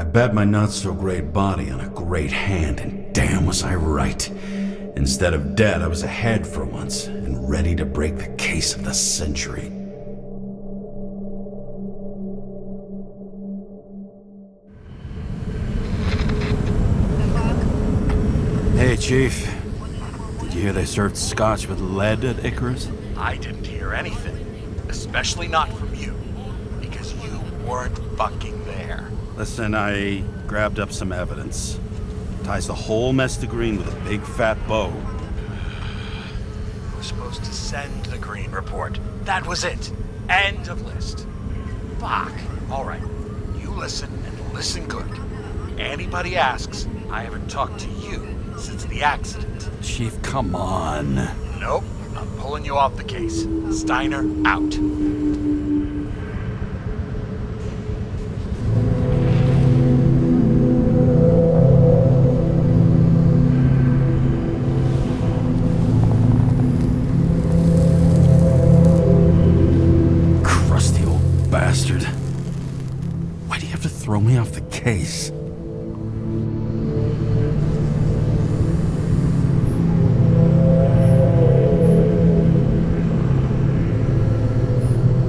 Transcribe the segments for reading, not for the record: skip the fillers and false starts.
I bet my not-so-great body on a great hand, and damn was I right. Instead of dead, I was ahead for once, and ready to break the case of the century. Hey, Chief. Did you hear they served scotch with lead at Icarus? I didn't hear anything. Especially not from you. Because you weren't fucking there. Listen, I grabbed up some evidence. Ties the whole mess to green with a big fat bow. We're supposed to send the green report. That was it. End of list. Fuck. Alright. You listen and listen good. Anybody asks, I haven't talked to you since the accident. Chief, come on. Nope. I'm pulling you off the case. Steiner, out. Crusty old bastard. Why do you have to throw me off the case?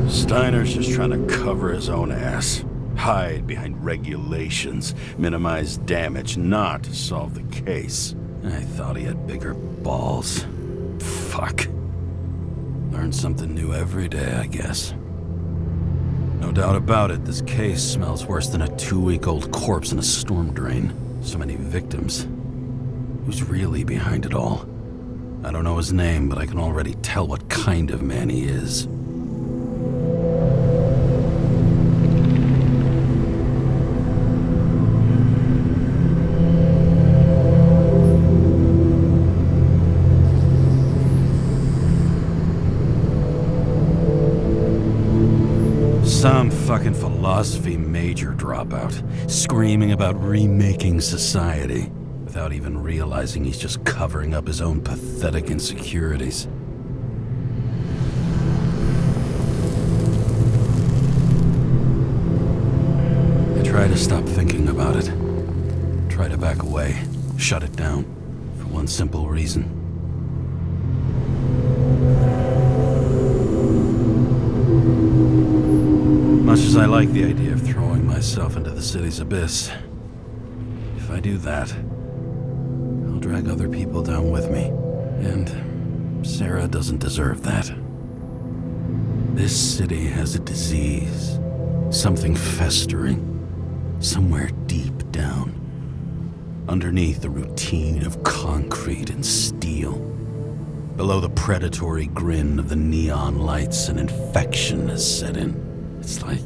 Steiner's just trying to cover his own ass. Hide behind regulations, minimize damage, not solve the case. I thought he had bigger balls. Fuck. Learn something new every day, I guess. No doubt about it, this case smells worse than a 2-week-old corpse in a storm drain. So many victims. Who's really behind it all? I don't know his name, but I can already tell what kind of man he is. Some fucking philosophy major dropout, screaming about remaking society, without even realizing he's just covering up his own pathetic insecurities. I try to stop thinking about it. Try to back away, shut it down, for one simple reason. Much as I like the idea of throwing myself into the city's abyss, if I do that, I'll drag other people down with me. And Sarah doesn't deserve that. This city has a disease, something festering, somewhere deep down, underneath the routine of concrete and steel. Below the predatory grin of the neon lights, an infection has set in. It's like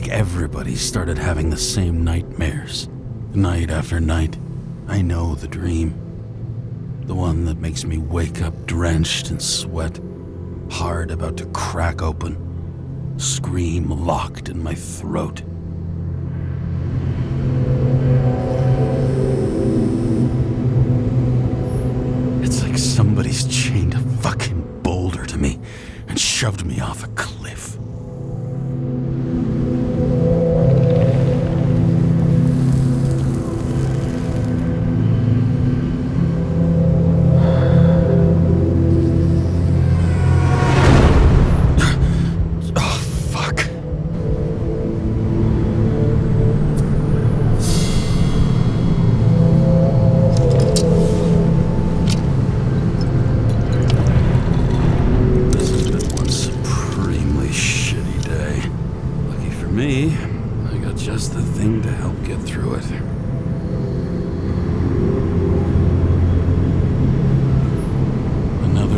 everybody started having the same nightmares, night after night. I know the dream. The one that makes me wake up drenched in sweat, heart about to crack open, scream locked in my throat. It's like somebody's chained a fucking boulder to me and shoved me off a cliff.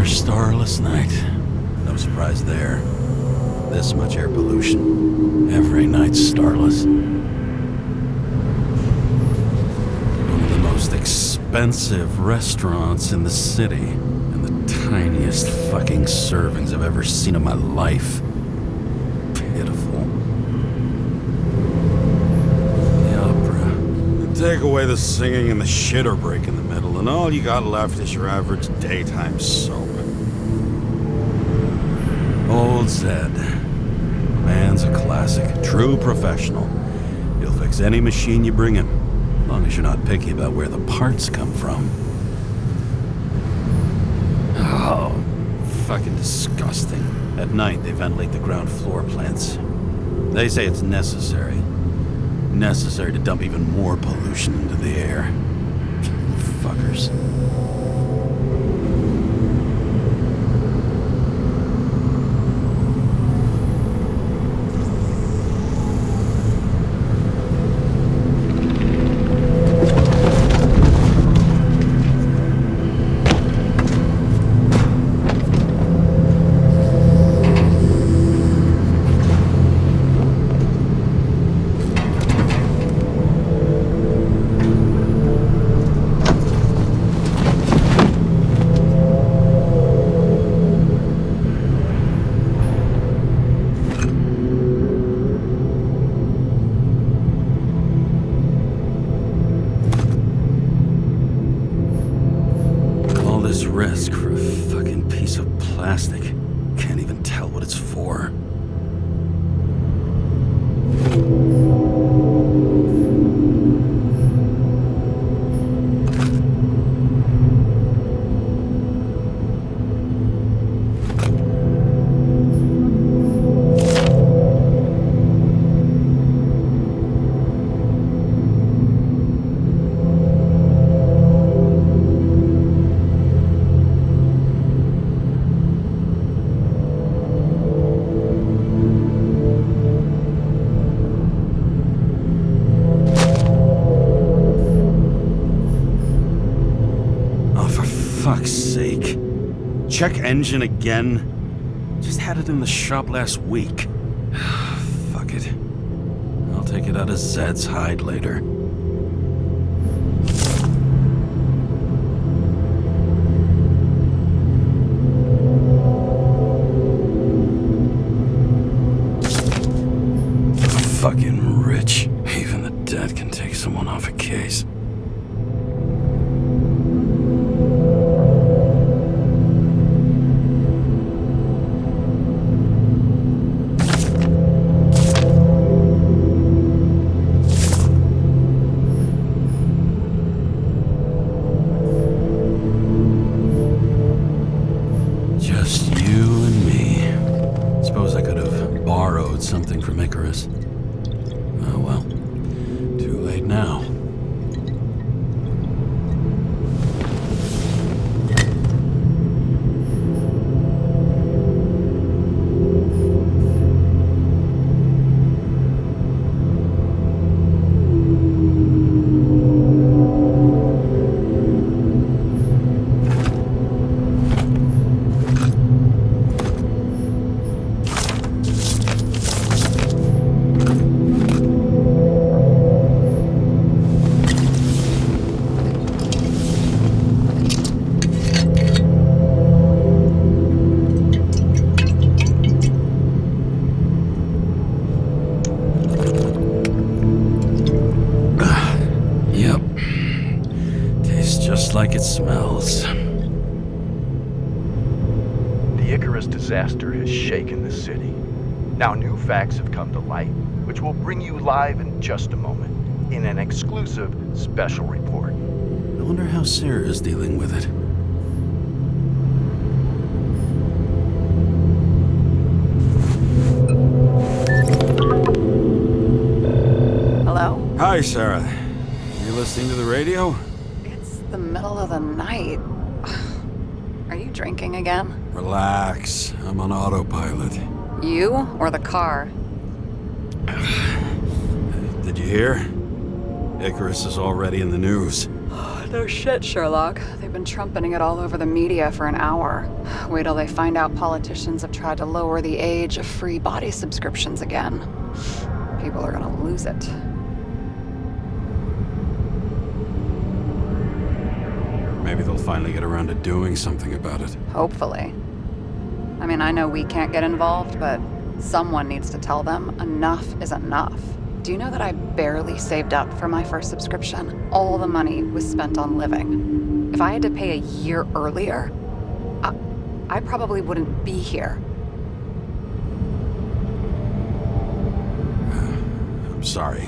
Starless night. No surprise there. This much air pollution. Every night's starless. One of the most expensive restaurants in the city, and the tiniest fucking servings I've ever seen in my life. Pitiful. The opera. Take away the singing and the shitter break in the middle, and all you got left is your average daytime soap. Old Zed. Man's a classic. True professional. He'll fix any machine you bring in, as long as you're not picky about where the parts come from. Oh, fucking disgusting. At night, they ventilate the ground floor plants. They say it's necessary. Necessary to dump even more pollution into the air. Fuckers. Risk for a fucking piece of plastic. Can't even tell what it's for. Fuck's sake. Check engine again? Just had it in the shop last week. Fuck it. I'll take it out of Zed's hide later. Fucking rich. Even the dead can take someone off a case. Something from Icarus. Oh well, too late now. Like it smells. The Icarus disaster has shaken the city. Now new facts have come to light, which will bring you live in just a moment, in an exclusive special report. I wonder how Sarah is dealing with it. Hello? Hi, Sarah. You listening to the radio? The middle of the night. Are you drinking again? Relax. I'm on autopilot. You or the car? Did you hear? Icarus is already in the news. No shit, Sherlock. They've been trumpeting it all over the media for an hour. Wait till they find out politicians have tried to lower the age of free body subscriptions again. People are gonna lose it. Maybe they'll finally get around to doing something about it. Hopefully. I mean, I know we can't get involved, but someone needs to tell them enough is enough. Do you know that I barely saved up for my first subscription? All the money was spent on living. If I had to pay a year earlier, I probably wouldn't be here. I'm sorry.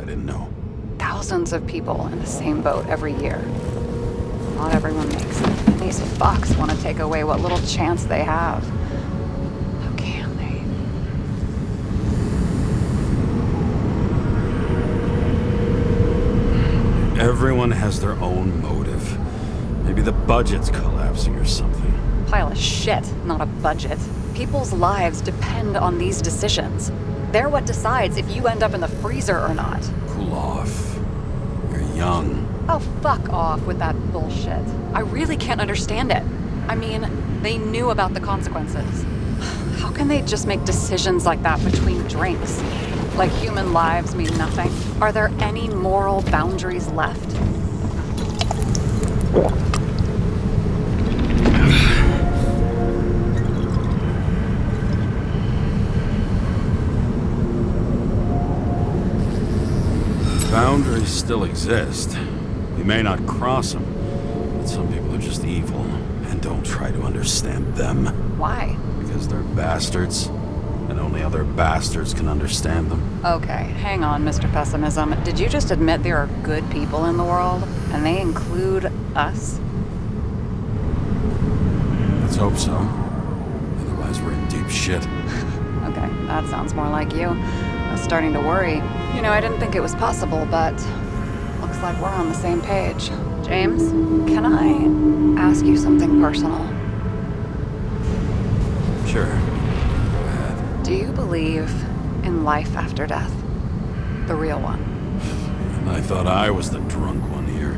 didn't know. Thousands of people in the same boat every year. Not everyone makes it. And these fucks want to take away what little chance they have. How can they? Everyone has their own motive. Maybe the budget's collapsing or something. Pile of shit, not a budget. People's lives depend on these decisions. They're what decides if you end up in the freezer or not. Cool off. You're young. Oh, fuck off with that bullshit. I really can't understand it. I mean, they knew about the consequences. How can they just make decisions like that between drinks? Like human lives mean nothing? Are there any moral boundaries left? Boundaries still exist. We may not cross them, but some people are just evil, and don't try to understand them. Why? Because they're bastards, and only other bastards can understand them. Okay, hang on, Mr. Pessimism. Did you just admit there are good people in the world, and they include us? Let's hope so. Otherwise, we're in deep shit. Okay, that sounds more like you. I was starting to worry. You know, I didn't think it was possible, but looks like we're on the same page. James, can I ask you something personal? Sure. Go ahead. Do you believe in life after death? The real one? And I thought I was the drunk one here.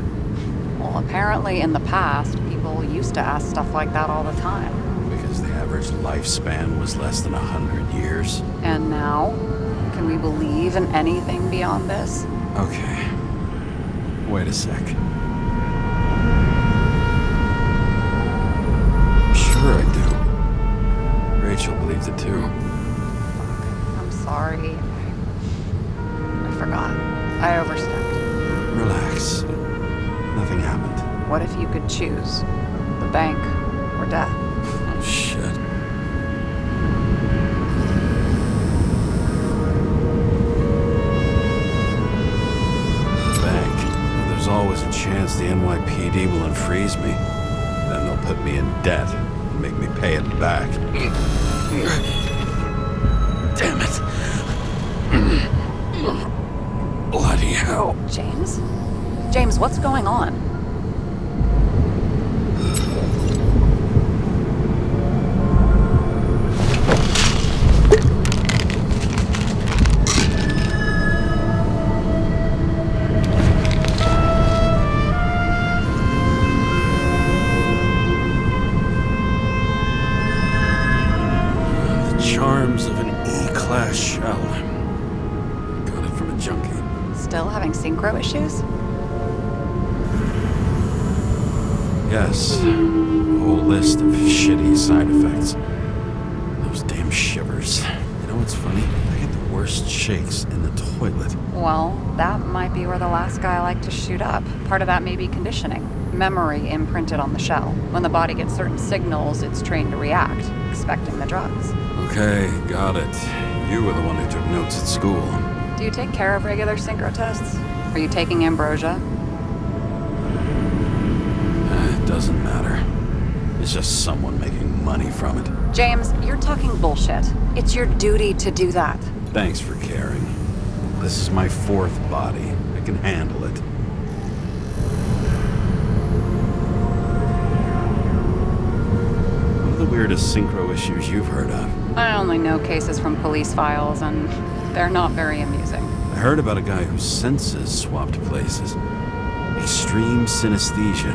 Well, apparently in the past, people used to ask stuff like that all the time. Because the average lifespan was less than 100 years. And now? Can we believe in anything beyond this? Okay. Wait a sec. Sure I do. Rachel believes it too. I'm sorry. I forgot. I overstepped. Relax. Nothing happened. What if you could choose? The bank or death? Oh, shit. There's always a chance the NYPD will unfreeze me. Then they'll put me in debt and make me pay it back. Damn it. Bloody hell. James? James, what's going on? Charms of an E-class shell. Got it from a junkie. Still having synchro issues? Yes. A whole list of shitty side effects. Those damn shivers. You know what's funny? I get the worst shakes in the toilet. Well, that might be where the last guy liked to shoot up. Part of that may be conditioning. Memory imprinted on the shell. When the body gets certain signals, it's trained to react, expecting the drugs. Okay, got it. You were the one who took notes at school. Do you take care of regular synchro tests? Are you taking ambrosia? It doesn't matter. It's just someone making money from it. James, you're talking bullshit. It's your duty to do that. Thanks for caring. This is my fourth body. I can handle it. What are the weirdest synchro issues you've heard of? I only know cases from police files, and they're not very amusing. I heard about a guy whose senses swapped places. Extreme synesthesia.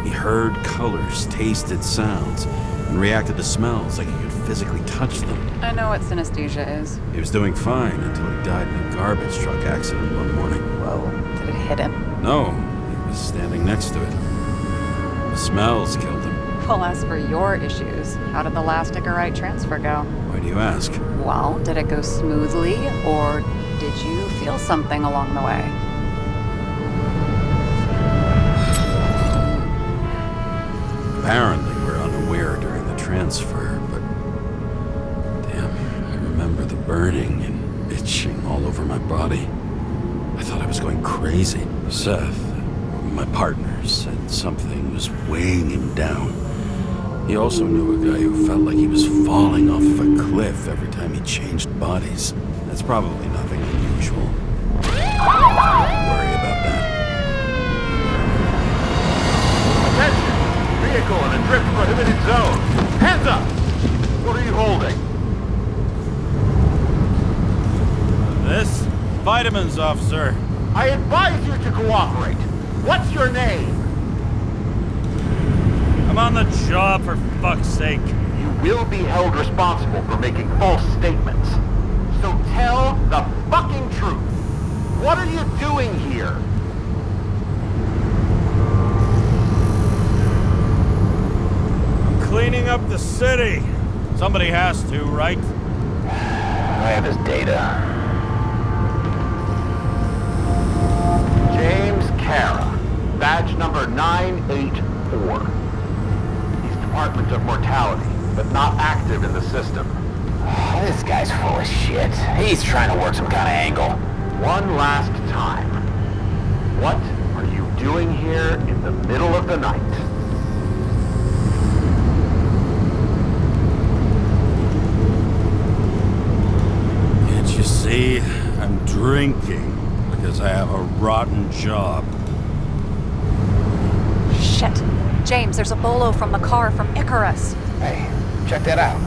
He heard colors, tasted sounds, and reacted to smells like he could physically touch them. I know what synesthesia is. He was doing fine until he died in a garbage truck accident one morning. Whoa, did it hit him? No, he was standing next to it. The smells killed him. Well, as for your issues, how did the last Icarite transfer go? Why do you ask? Well, did it go smoothly, or did you feel something along the way? Apparently, we're unaware during the transfer, but damn, I remember the burning and itching all over my body. I thought I was going crazy. Seth, my partner, said something was weighing him down. He also knew a guy who felt like he was falling off of a cliff every time he changed bodies. That's probably nothing unusual. Don't worry about that. Attention! Vehicle in a drift prohibited zone. Hands up! What are you holding? This? Vitamins, officer. I advise you to cooperate. What's your name? I'm on the job, for fuck's sake. You will be held responsible for making false statements. So tell the fucking truth. What are you doing here? I'm cleaning up the city. Somebody has to, right? I have his data. James Kara, badge number 984. He's Department of Mortality, but not active in the system. This guy's full of shit. He's trying to work some kind of angle. One last time. What are you doing here in the middle of the night? Can't you see? I'm drinking because I have a rotten job. Shit. James, there's a bolo from the car from Icarus. Hey, check that out.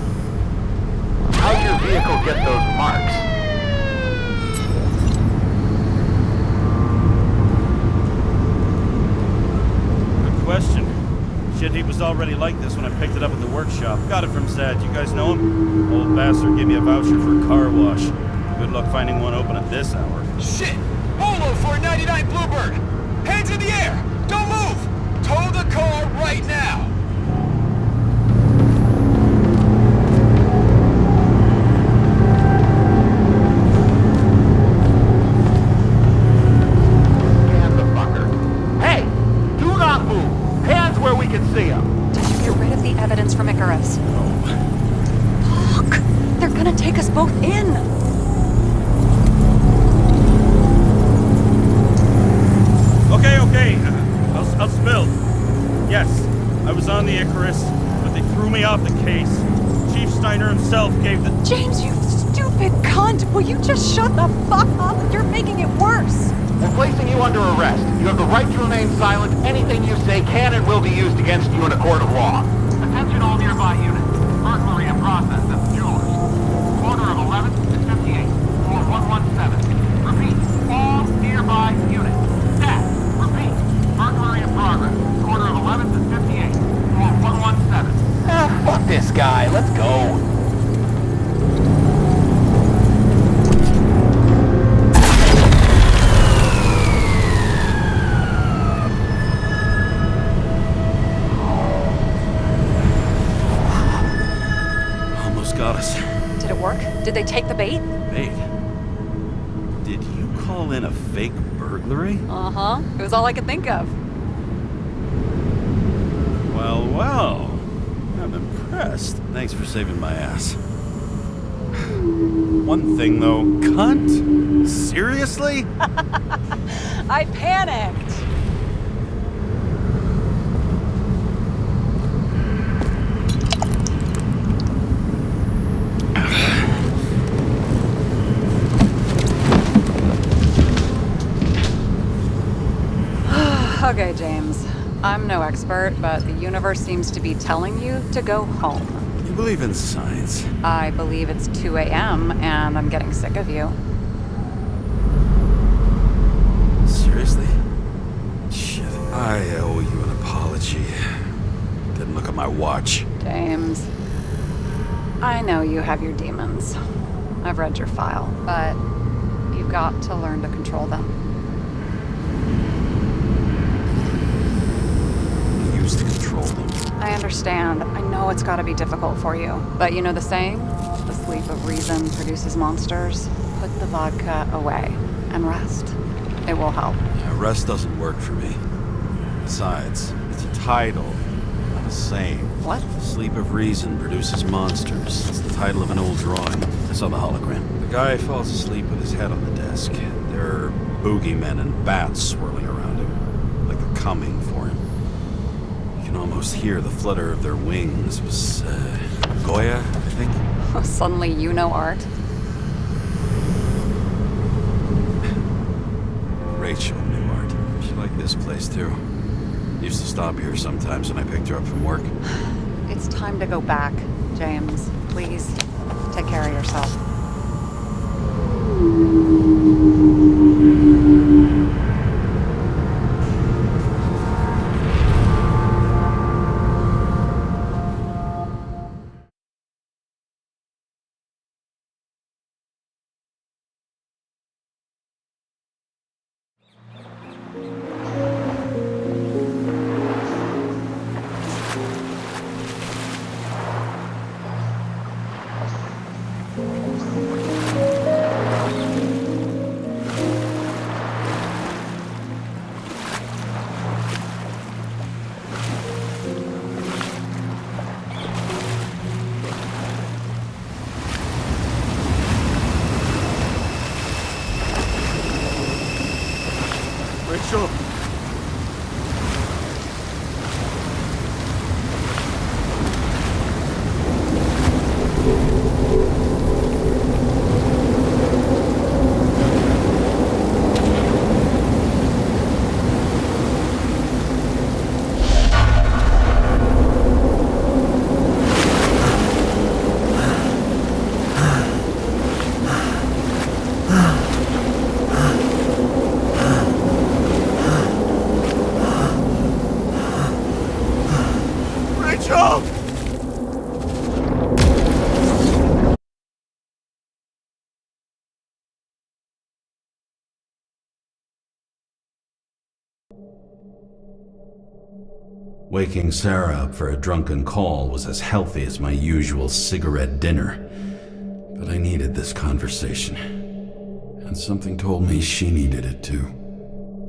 How'd your vehicle get those marks? Good question. Shit, he was already like this when I picked it up at the workshop. Got it from Zed. You guys know him? Old bastard gave me a voucher for a car wash. Good luck finding one open at this hour. Shit! Bolo for a 99 Bluebird! Hands in the air! Don't move! Tow the car right now! Scan the fucker. Hey! Do not move! Hands where we can see him! Did you get rid of the evidence from Icarus? Oh, Fuck! They're gonna take us both in! Okay. I'll spill. Yes, I was on the Icarus, but they threw me off the case. Chief Steiner himself gave the... James, you stupid cunt! Will you just shut the fuck up? You're making it worse! We're placing you under arrest. You have the right to remain silent. Anything you say can and will be used against you in a court of law. Attention all nearby units. Burglary in process at the jewelers. Quarter of 11 to 58. Floor 117. Repeat. All nearby units. Staff. Repeat. Burglary in progress. Quarter of 11 to 58. Floor 117. Fuck this guy. Let's go. got us. Did it work? Did they take the bait? Bait? Did you call in a fake burglary? Uh-huh. It was all I could think of. Well. I'm impressed. Thanks for saving my ass. One thing, though. Cunt? Seriously? I panicked. Okay, James. I'm no expert, but the universe seems to be telling you to go home. You believe in science? I believe it's 2 a.m. and I'm getting sick of you. Seriously? Shit, I owe you an apology. Didn't look at my watch. James, I know you have your demons. I've read your file, but you've got to learn to control them. To control them. I understand. I know it's gotta be difficult for you. But you know the saying? The sleep of reason produces monsters. Put the vodka away and rest. It will help. Yeah, rest doesn't work for me. Besides, it's a title, not a saying. What? Sleep of reason produces monsters. It's the title of an old drawing. I saw the hologram. Guy falls asleep with his head on the desk. There are boogeymen and bats swirling around him, like they're coming for him. You can almost hear the flutter of their wings. It was, Goya, I think? Suddenly you know art. Rachel knew art. She liked this place, too. Used to stop here sometimes when I picked her up from work. It's time to go back, James. Please, take care of yourself. Rachel! Waking Sarah up for a drunken call was as healthy as my usual cigarette dinner. But I needed this conversation. And something told me she needed it too.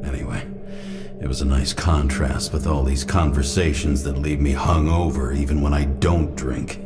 Anyway, it was a nice contrast with all these conversations that leave me hungover even when I don't drink.